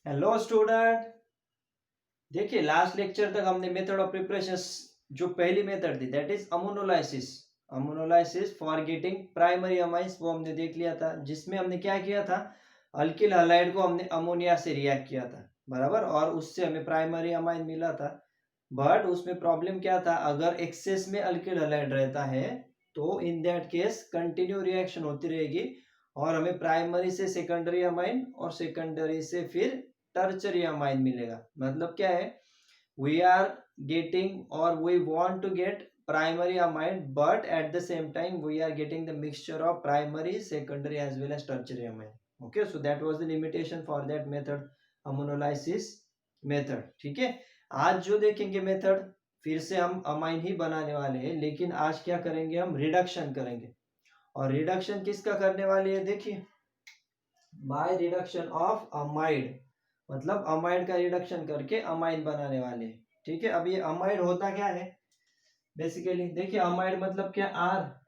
Hello student. देखिए last lecture तक हमने मेथड ऑफ प्रिपरेशन जो पहली मेथड थी that is ammonolysis for getting primary amines वो हमने देख लिया था, जिसमें हमने क्या किया था, अल्किल हैलाइड को हमने अमोनिया से रिएक्ट किया था बराबर, और उससे हमें प्राइमरी अमाइन मिला था। बट उसमें प्रॉब्लम क्या था, अगर एक्सेस में अल्किल हैलाइड रहता है तो in that case continue reaction होती रहेगी और हमें प्राइमरी से सेकेंडरी अमाइन और सेकेंडरी से फिर टर्चरी अमाइन मिलेगा। मतलब क्या है, वी आर गेटिंग और we want to get primary amine, but at the same time we are getting the mixture of primary, secondary as well as tertiary amine. Okay, so that was the limitation for that method, ammonolysis method. ठीक है, आज जो देखेंगे method फिर से हम amine ही बनाने वाले हैं, लेकिन आज क्या करेंगे, हम रिडक्शन करेंगे। और रिडक्शन किसका करने वाले हैं, देखिए बाय रिडक्शन ऑफ अमाइड, मतलब अमाइड का रिडक्शन करके अमाइन बनाने वाले हैं। ठीक है, अब ये अमाइड होता क्या है बेसिकली, देखिए अमाइड मतलब क्या, आर,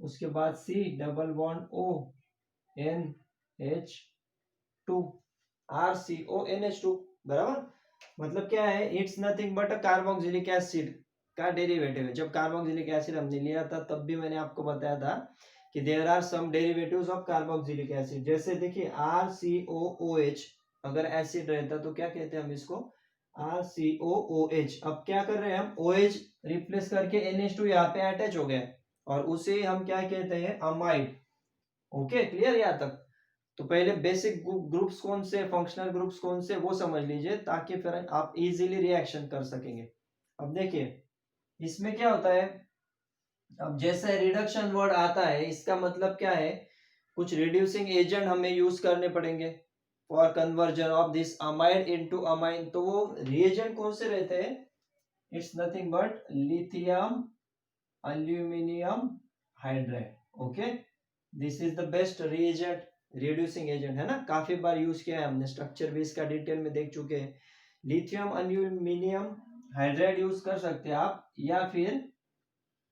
उसके बाद C double bond O N H two, R C O N H two बराबर। मतलब क्या है, it's nothing but a carboxylic acid का डेरिवेटिव है। जब कार्बोक्सिलिक एसिड हमने लिया था तब भी मैंने आपको बताया था कि there are some derivatives of carboxylic acid. जैसे देखिए R C O O H, अगर एसिड रहता तो क्या कहते हैं हम इसको, are C O O H. अब क्या कर रहे हैं हम, ओ एच रिप्लेस करके NH2 यहाँ पे अटैच हो गया और उसे हम क्या कहते हैं, अमाइड। ओके, क्लियर यहाँ तक। तो पहले बेसिक ग्रुप्स कौन से, फंक्शनल ग्रुप्स कौन से, वो समझ लीजिए ताकि फिर आप इजीली रिएक्शन कर सकेंगे। अब देखिए इसमें क्या होता है, अब जैसे रिडक्शन वर्ड आता है इसका मतलब क्या है, कुछ रिड्यूसिंग एजेंट हमें यूज करने पड़ेंगे for conversion of this amide into amine. तो वो रिएजेंट कौन से रहते हैं, it's nothing but lithium aluminium hydride. Okay, this is the best reagent, reducing agent है ना, काफी बार यूज किया है हमने, स्ट्रक्चर भी इसका डिटेल में देख चुके हैं। लिथियम अल्यूमिनियम हाइड्राइड यूज कर सकते हैं आप, या फिर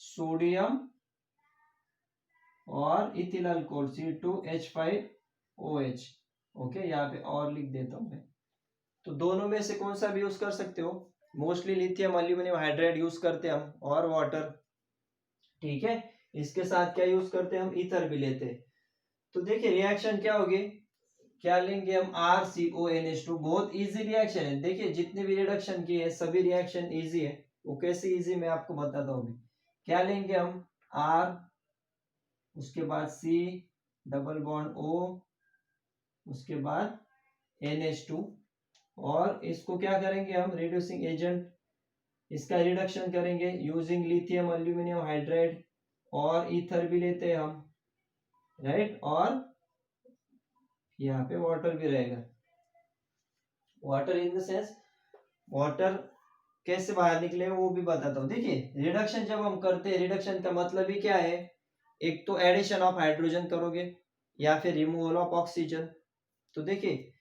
सोडियम और इथिल अल्कोहल C2H5OH। ओके, यहाँ पे और लिख देता हूं मैं। तो दोनों में से कौन सा भी यूज कर सकते हो, mostly lithium aluminium hydride use करते हैं हम, और वाटर। ठीक है, इसके साथ क्या यूज करते हैं हम, ईथर भी लेते हैं। तो देखिए रिएक्शन क्या होगी, क्या लेंगे हम, RCONH2। बहुत इजी रिएक्शन है, देखिए जितने भी रिडक्शन किए है सभी रिएक्शन इजी है। वो कैसे इजी मैं आपको बताता हूँ अभी। क्या लेंगे हम, R, उसके बाद C डबल बॉन्ड O, उसके बाद NH2, और इसको क्या करेंगे हम, रिड्यूसिंग एजेंट, इसका रिडक्शन करेंगे यूजिंग लिथियम अल्यूमिनियम हाइड्राइड, और ईथर भी लेते हैं हम, राइट। और यहाँ पे वाटर भी रहेगा, water in the sense water कैसे बाहर निकले वो भी बताता हूँ। देखिए रिडक्शन जब हम करते हैं, रिडक्शन का मतलब ही क्या है, एक तो एडिशन ऑफ हाइड्रोजन करोगे या फिर रिमूवल ऑफ ऑक्सीजन। तो देखिए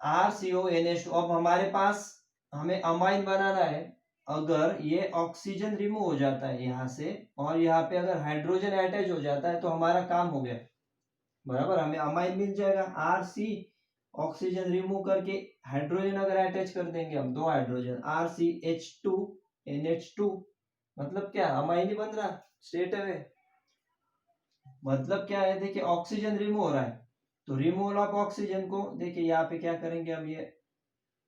RCONH2, अब हमारे पास हमें अमाइन बनाना है, अगर ये ऑक्सीजन रिमूव हो जाता है यहाँ से और यहाँ पे अगर हाइड्रोजन अटैच हो जाता है तो हमारा काम हो गया बराबर, हमें अमाइन मिल जाएगा। RC ऑक्सीजन रिमूव करके हाइड्रोजन अगर अटैच कर देंगे हम, दो हाइड्रोजन RCH2NH2, मतलब क्या अमाइन ही बन रहा स्ट्रेट अवे। मतलब क्या है, देखिए ऑक्सीजन रिमूव हो रहा है तो रिमूवल ऑफ ऑक्सीजन को देखिए यहाँ पे क्या करेंगे हम, ये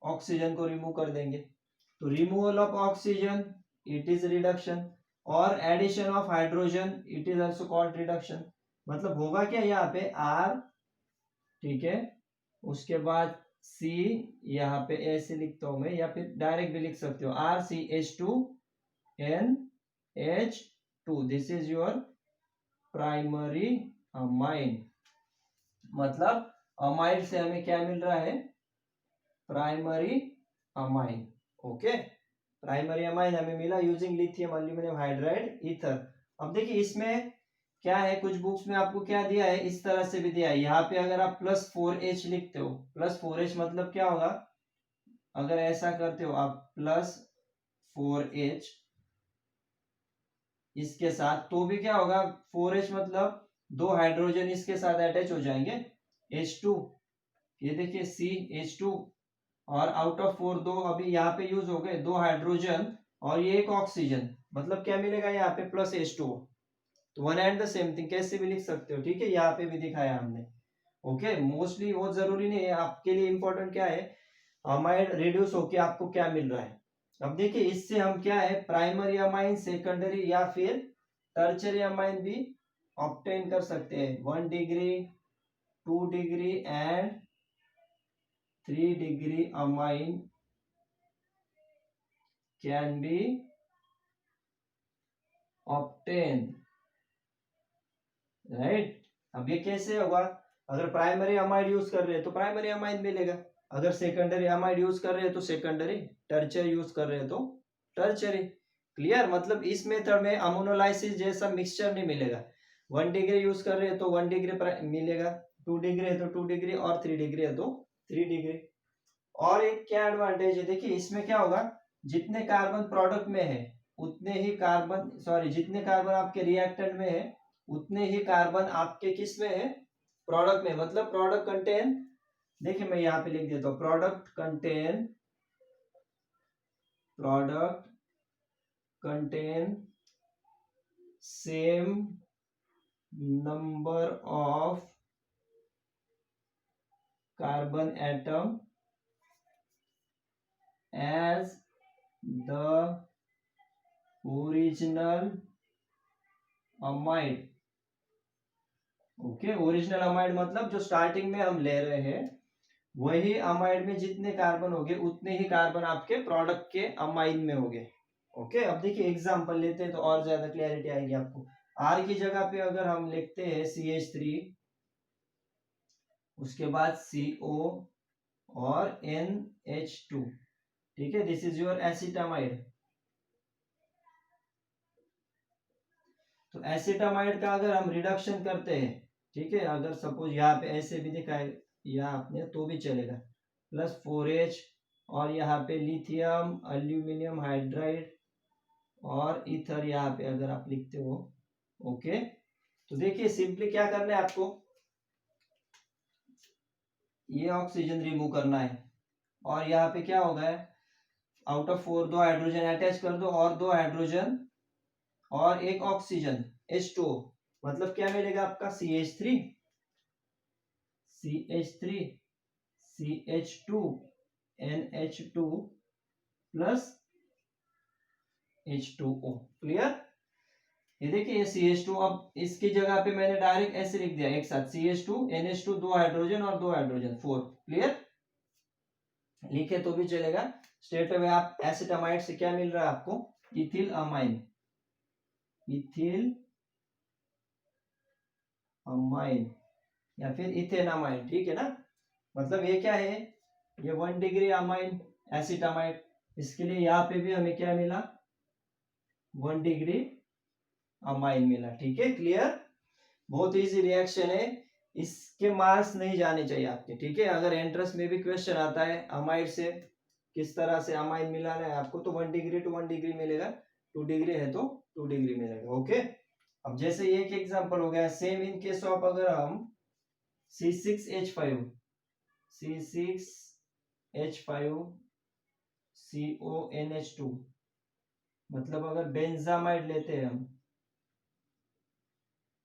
ऑक्सीजन को रिमूव कर देंगे। तो removal of oxygen it is reduction, और addition of hydrogen it is also called reduction. मतलब होगा क्या यहाँ पे R, ठीक है, उसके बाद C, यहाँ पे ऐसे लिखता हूं मैं, या फिर डायरेक्ट भी लिख सकते हो RCH2NH2, this is your primary amine. मतलब अमाइड से हमें क्या मिल रहा है, primary amine. Okay, primary amine हमें मिला using lithium aluminium hydride ether. अब देखिए इसमें क्या है, कुछ बुक्स में आपको क्या दिया है, इस तरह से भी दिया है। यहाँ पे अगर आप +4H लिखते हो, +4H मतलब क्या होगा, अगर ऐसा करते हो आप +4H इसके साथ, तो भी क्या होगा, 4H मतलब दो हाइड्रोजन इसके साथ अटैच हो जाएंगे, H2, ये देखिए CH2 और आउट ऑफ 4 दो अभी यहाँ पे यूज हो गए, 2 हाइड्रोजन और ये एक ऑक्सीजन, मतलब क्या मिलेगा यहाँ पे प्लस H2O। तो one and the same thing कैसे भी लिख सकते हो, ठीक है, यहाँ पे भी दिखाया हमने। ओके, मोस्टली वो जरूरी नहीं है, आपके लिए इंपॉर्टेंट क्या है, अमाइड रिड्यूस होके आपको क्या मिल रहा है। अब देखिए इससे हम क्या है प्राइमरी अमाइन, सेकेंडरी या फिर टर्शियरी अमाइन भी ऑब्टेन कर सकते हैं। 1 degree, 2 degree and 3 degree amine can be obtain, right. अब ये कैसे होगा, अगर प्राइमरी अमाइड यूज कर रहे हैं तो प्राइमरी अमाइड मिलेगा, अगर सेकेंडरी अमाइड यूज कर रहे हैं तो सेकेंडरी, टर्शियरी यूज कर रहे हैं तो टर्शियरी। क्लियर, मतलब इस मेथड में अमोनोलाइसिस जैसा मिक्सचर नहीं मिलेगा। 1 डिग्री यूज कर रहे हैं तो 1 डिग्री मिलेगा, 2 डिग्री है तो 2 डिग्री और 3 डिग्री है तो 3 डिग्री। और एक क्या एडवांटेज है, देखिए इसमें क्या होगा, जितने कार्बन प्रोडक्ट में है उतने ही कार्बन, सॉरी जितने कार्बन आपके रिएक्टेंट में है उतने ही कार्बन आपके किस में है, प्रोडक्ट में। मतलब प्रोडक्ट कंटेन, देखिए मैं यहाँ पे लिख देता हूँ, product contain same number of carbon atom as the original amide. Okay, original amide मतलब जो स्टार्टिंग में हम ले रहे हैं वही अमाइड में जितने कार्बन होंगे उतने ही कार्बन आपके प्रोडक्ट के अमाइड में होंगे। ओके, अब देखिए एग्जांपल लेते हैं तो और ज्यादा क्लैरिटी आएगी आपको। आर की जगह पे अगर हम लिखते हैं CH3, उसके बाद CO और NH2, ठीक है, दिस इज योर एसिटामाइड। तो एसिटामाइड का अगर हम रिडक्शन करते हैं, ठीक है, अगर सपोज यहाँ पे ऐसे भी दिखाए या आपने तो भी चलेगा, +4H और यहाँ पे लिथियम एल्यूमिनियम हाइड्राइड और ईथर यहाँ पे अगर आप लिखते हो। ओके, तो देखिए सिंपली क्या करना है आपको, ये ऑक्सीजन रिमूव करना है और यहाँ पे क्या होगा, आउट ऑफ 4 2 हाइड्रोजन अटैच कर दो और 2 हाइड्रोजन और एक ऑक्सीजन H2O, मतलब क्या मिलेगा आपका CH3 CH2 NH2 plus H2O। Clear, ये देखिए ये CH2, अब इसकी जगह पे मैंने डायरेक्ट ऐसे लिख दिया एक साथ CH2 NH2, 2 हाइड्रोजन और 2 हाइड्रोजन 4। क्लियर, लिखे तो भी चलेगा, स्ट्रेट अवे आप एसिटामाइड से क्या मिल रहा है आपको, इथिल अमाइन, इथिल अमाइन या फिर इथेनामाइन, ठीक है ना। मतलब ये क्या है, ये 1 डिग्री अमाइन एसिटामाइड, इसके लिए यहाँ पे भी हमें क्या मिला, 1 डिग्री अमाइन मिला। ठीक है, क्लियर, बहुत इजी रिएक्शन है, इसके मार्क्स नहीं जाने चाहिए आपके। ठीक है, अगर एंट्रेंस में भी क्वेश्चन आता है अमाइड से किस तरह से अमाइन मिलाना है आपको, तो 1 डिग्री टू 1 डिग्री मिलेगा, 2 डिग्री है तो 2 डिग्री मिलेगा। ओके, अब जैसे एक एग्जांपल हो गया, सेम इन केस ऑफ अगर हम C6H5 CONH2, मतलब अगर बेंजामाइड लेते हैं हम,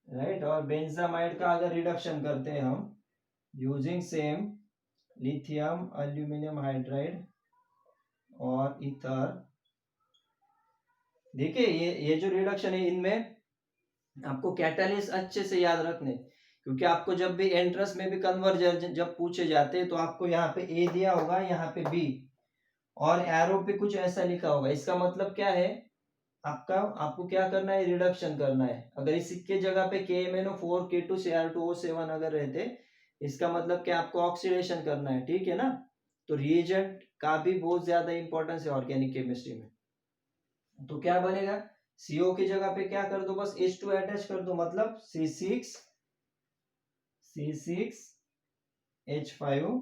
राइट, और बेंजामाइड का अगर रिडक्शन करते हैं हम using same lithium aluminium hydride और ईथर, देखिए ये जो रिडक्शन है इनमें आपको कैटालिस्ट अच्छे से याद रखने, क्योंकि आपको जब भी एंट्रेंस में भी कन्वर्जन जब पूछे जाते हैं तो आपको यहाँ पे ए दिया होगा, यहाँ पे बी और एरो पे कुछ ऐसा लिखा होगा, इसका मतलब क्या है, आपको क्या करना है, रिडक्शन करना है। अगर इसके जगह पे KMnO4 K2Cr2O7 अगर रहते, इसका मतलब क्या, आपको ऑक्सीडेशन करना है। ठीक है ना, तो रिएजेंट का भी बहुत ज्यादा इंपॉर्टेंस है ऑर्गेनिक केमिस्ट्री में। तो क्या बनेगा, CO की जगह पे क्या कर दो, बस H2 अटैच कर दो, मतलब C6H5,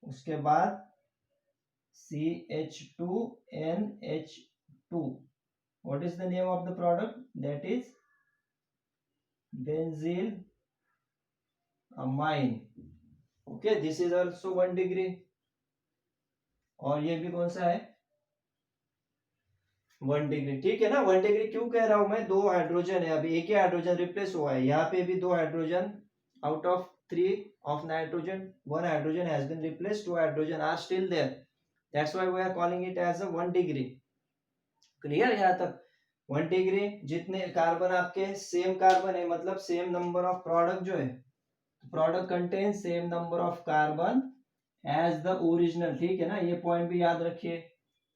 उसके बाद CH2NH2, what is the name of the product, that is benzyl amine। Okay, this is also 1 degree. और ये भी कौन सा है, 1 डिग्री। ठीक है ना, 1 डिग्री क्यों कह रहा हूं मैं, 2 हाइड्रोजन है, अभी एक ही हाइड्रोजन रिप्लेस हुआ है, यहाँ पे भी 2 hydrogen out of 3 of nitrogen, 1 hydrogen has been replaced, 2 hydrogen are still there, that's why we are calling it as a 1 degree। Clear यहाँ तक। 1 डिग्री, जितने कार्बन आपके सेम कार्बन है मतलब सेम नंबर ऑफ प्रोडक्ट जो है, product contain same number of carbon as the original. ठीक है ना, ये पॉइंट भी याद रखिए।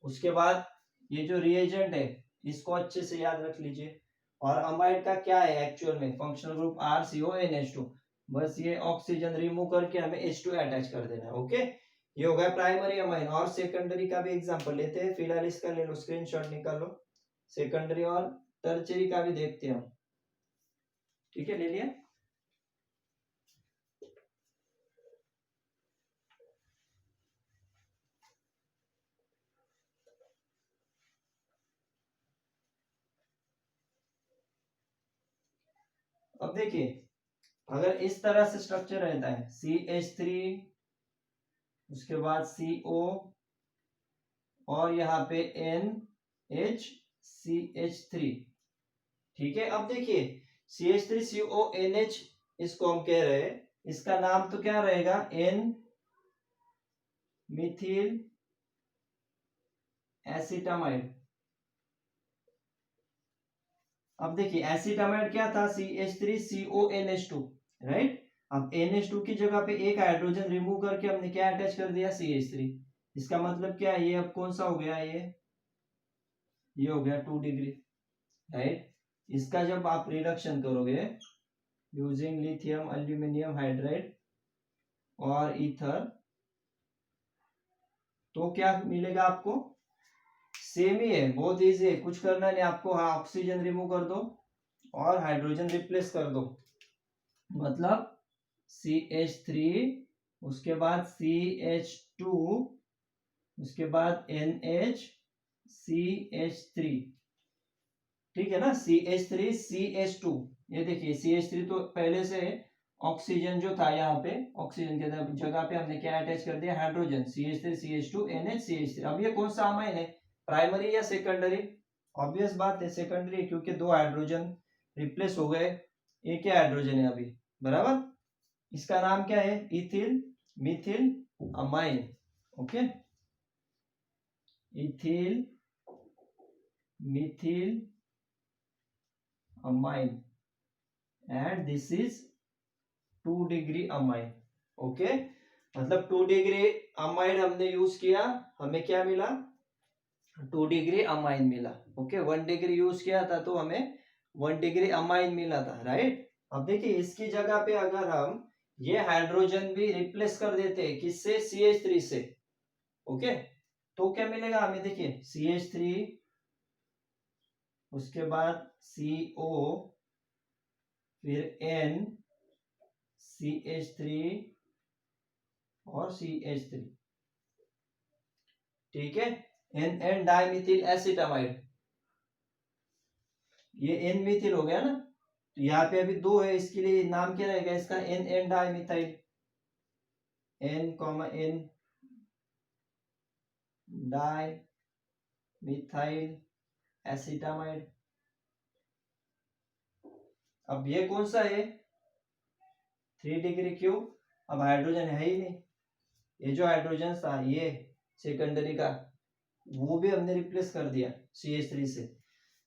उसके बाद ये जो रिएजेंट है इसको अच्छे से याद रख लीजिए। और अमाइड का क्या है एक्चुअल में, फंक्शनल ग्रुप RCONH2, बस ये ऑक्सीजन रिमूव करके हमें H2 अटैच कर देना है। ओके, ये हो गया प्राइमरी अमाइन। और सेकेंडरी का भी एग्जांपल लेते हैं, फिलहाल इसका ले लो, स्क्रीनशॉट निकालो। सेकेंडरी और टर्चरी का भी देखते हैं हम। ठीक है, ले लिया। अब देखिए, अगर इस तरह से स्ट्रक्चर रहता है CH3, उसके बाद CO, और यहाँ पे NHCH3। ठीक है, अब देखिए CH3CONH इसको हम कह रहे हैं, इसका नाम तो क्या रहेगा, N मिथिल एसिटामाइड। अब देखिए एसिटामाइड क्या था, CH3CONH2, राइट। अब NH2 की जगह पे एक हाइड्रोजन रिमूव करके हमने क्या अटैच कर दिया, CH3। इसका मतलब क्या है, ये अब कौन सा हो गया, ये हो गया 2 डिग्री, राइट। इसका जब आप रिडक्शन करोगे यूजिंग लिथियम एल्यूमिनियम हाइड्राइड और ईथर, तो क्या मिलेगा आपको, सेम ही है, बहुत इजी है, कुछ करना नहीं आपको। हाँ, ऑक्सीजन रिमूव कर दो और हाइड्रोजन रिप्लेस कर दो, मतलब CH3, उसके बाद CH2, उसके बाद NHCH3। ठीक है ना, CH3CH2, ये देखिए CH3 तो पहले से ऑक्सीजन जो था, यहाँ पे ऑक्सीजन के जगह पे हमने क्या अटैच कर दिया, हाइड्रोजन, CH3CH2 NHCH3। अब ये कौन सा अमाइन है, प्राइमरी या सेकेंडरी, ऑब्वियस बात है सेकेंडरी, क्योंकि 2 हाइड्रोजन रिप्लेस हो गए, एक ही हाइड्रोजन है अभी, बराबर। इसका नाम क्या है, ethyl Mithil amine. Okay, ethyl Mithil amine, and this is 2 degree amine. Okay, मतलब 2 डिग्री अमाइन हमने यूज किया, हमें क्या मिला, 2 डिग्री अमाइन मिला। ओके, 1 डिग्री यूज किया था तो हमें 1 डिग्री अमाइन मिला था, राइट। अब देखिए इसकी जगह पे अगर हम ये हाइड्रोजन भी रिप्लेस कर देते हैं किससे, CH3 से, ओके, तो क्या मिलेगा हमें, देखिए CH3, उसके बाद CO, फिर N, CH3 और CH3। ठीक है, N डाइमिथिल एसिटामाइड, ये N मिथिल हो गया ना, तो यहाँ पे अभी 2 है, इसके लिए नाम क्या रहेगा इसका, N dimethyl, N dimethyl acetamide. अब ये कौन सा है, 3 डिग्री, क्यों, अब हाइड्रोजन है ही नहीं, ये जो हाइड्रोजन था ये सेकेंडरी का, वो भी हमने रिप्लेस कर दिया CH3 से।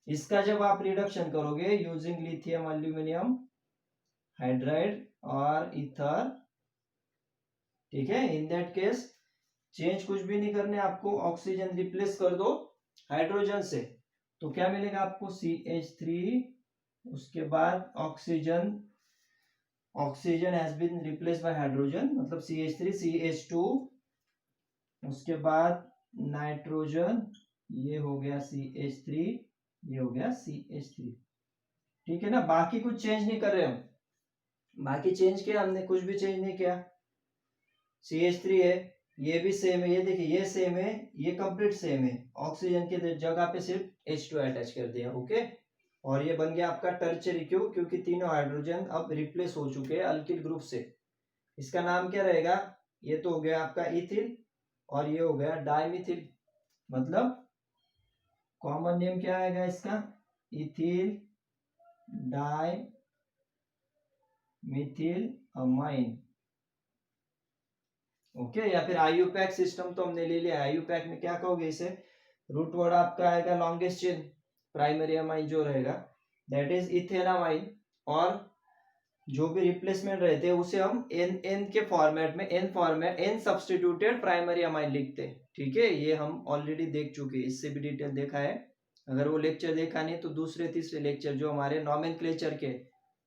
इसका जब आप रिडक्शन करोगे यूजिंग लिथियम एल्यूमिनियम हाइड्राइड और ईथर, ठीक है, इन दैट केस चेंज कुछ भी नहीं करने आपको, ऑक्सीजन रिप्लेस कर दो हाइड्रोजन से, तो क्या मिलेगा आपको, CH3, उसके बाद oxygen, oxygen has been replace by hydrogen, मतलब CH3 CH2, उसके बाद नाइट्रोजन, ये हो गया CH3, ये हो गया CH3। ठीक है ना, बाकी कुछ चेंज नहीं कर रहे हम, बाकी चेंज किया हमने, कुछ भी चेंज नहीं किया। CH3 है, ये भी सेम है, ये देखिए ये सेम है, ये कंप्लीट सेम है, ऑक्सीजन की जगह पे सिर्फ H2 अटैच कर दिया। ओके, और ये बन गया आपका टर्चरी, क्यों, क्योंकि तीनों हाइड्रोजन अब रिप्लेस हो चुके हैं अल्किल ग्रुप से। इसका नाम क्या रहेगा, ये तो हो गया आपका इथिल और ये हो गया डाइमिथिल, मतलब कॉमन नेम क्या आएगा इसका, इथिल डाइमिथिल अमाइन। ओके, या फिर आईयूपैक सिस्टम तो हमने ले लिया। आईयूपैक में क्या कहोगे इसे, रूट वर्ड आपका आएगा लॉन्गेस्ट चेन प्राइमरी अमाइन जो रहेगा दैट इज इथेनामाइन, और जो भी रिप्लेसमेंट रहते हैं उसे हम एन एन के फॉर्मेट में एन सब्स्टिट्यूटेड प्राइमरी अमाइन लिखते हैं। ठीक है, ये हम ऑलरेडी देख चुके हैं, इससे भी डिटेल देखा है। अगर वो लेक्चर देखा नहीं तो दूसरे तीसरे लेक्चर जो हमारे नॉमेनक्लेचर के,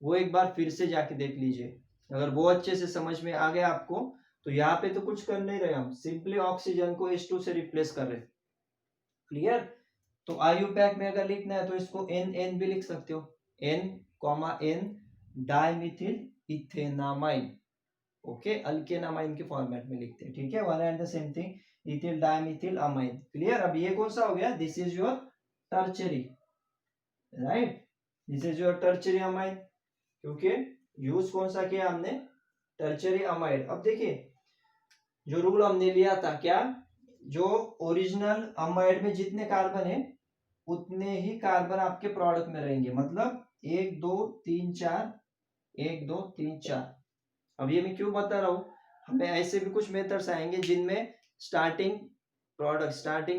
वो एक बार फिर से जाके देख लीजिए। अगर वो अच्छे से समझ में आ गया आपको, तो यहाँ पे तो कुछ कर नहीं रहे हम, सिंपली ऑक्सीजन को H2 से रिप्लेस कर रहे। क्लियर। तो आईयूपैक में अगर लिखना है तो इसको एन एन भी लिख सकते हो, N dimethyl ethanamine. Okay, alkanamine के फॉर्मेट में लिखते हैं। ठीक है, one and the same thing, ethyl dimethyl amine. Clear. अब ये कौन सा हो गया, this is your tertiary, right, this is your tertiary amine, क्योंकि यूज कौन सा किया हमने, टर्चरी अमाइड। अब देखिए जो रूल हमने लिया था, क्या, जो ओरिजिनल अमाइड में जितने कार्बन है उतने ही कार्बन आपके प्रोडक्ट में रहेंगे, मतलब 1 2 3 4, 1 2 3 4। अब ये मैं क्यों बता रहा हूं, हमें ऐसे भी कुछ मेथड्स आएंगे जिनमें स्टार्टिंग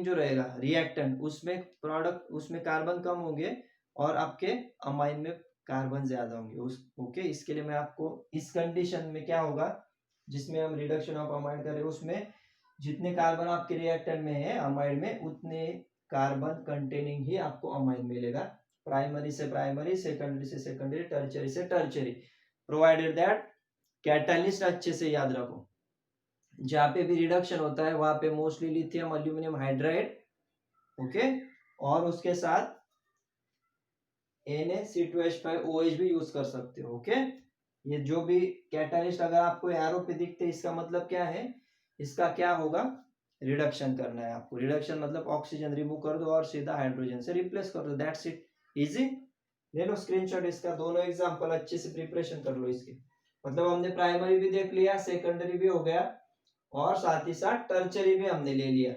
जो रहेगा रिएक्टेंट, उसमें प्रोडक्ट, उसमें कार्बन कम होंगे और आपके अमाइन में कार्बन ज्यादा होंगे। ओके, इसके लिए मैं आपको इस कंडीशन में क्या होगा, जिसमें हम रिडक्शन ऑफ अमाइड करें, उसमें जितने कार्बन आपके रिएक्टेंट में है अमाइड में, उतने कार्बन कंटेनिंग ही आपको अमाइन मिलेगा। प्राइमरी से प्राइमरी, सेकेंडरी से सेकेंडरी, टर्चरी से टर्चरी, प्रोवाइडेड दैट कैटलिस्ट अच्छे से याद रखो। जहां पे भी रिडक्शन होता है वहां पे mostly lithium aluminium hydride, okay, और उसके साथ Na(C2H5OH) भी यूज कर सकते हो। ओके, ये जो भी कैटलिस्ट अगर आपको एरो पे दिखते हैं, इसका मतलब क्या है, इसका क्या होगा, रिडक्शन करना है आपको। रिडक्शन मतलब ऑक्सीजन रिमूव कर दो और सीधा हाइड्रोजन से रिप्लेस कर दो, दैट्स इट, इजी। ले लो स्क्रीनशॉट इसका, दोनों एग्जांपल अच्छे से प्रिपरेशन कर लो इसके। मतलब हमने प्राइमरी भी देख लिया, सेकेंडरी भी हो गया, और साथ ही साथ टर्चरी भी हमने ले लिया।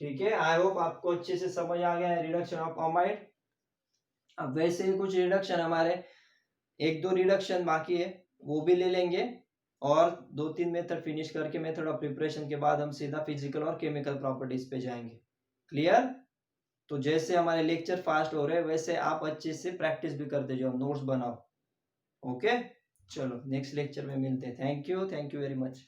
ठीक है, आई होप आपको अच्छे से समझ आ गया है रिडक्शन ऑफ अमाइड। अब वैसे ही कुछ रिडक्शन हमारे, 1 2 रिडक्शन बाकी है, वो भी ले लेंगे, और 2 3 मेथड फिनिश करके मेथड ऑफ प्रिपरेशन के बाद हम सीधा फिजिकल और केमिकल प्रॉपर्टीज पे जाएंगे। क्लियर। तो जैसे हमारे लेक्चर फास्ट हो रहे हैं वैसे आप अच्छे से प्रैक्टिस भी करते जाओ, नोट्स बनाओ। ओके, चलो नेक्स्ट लेक्चर में मिलते हैं। Thank you very much.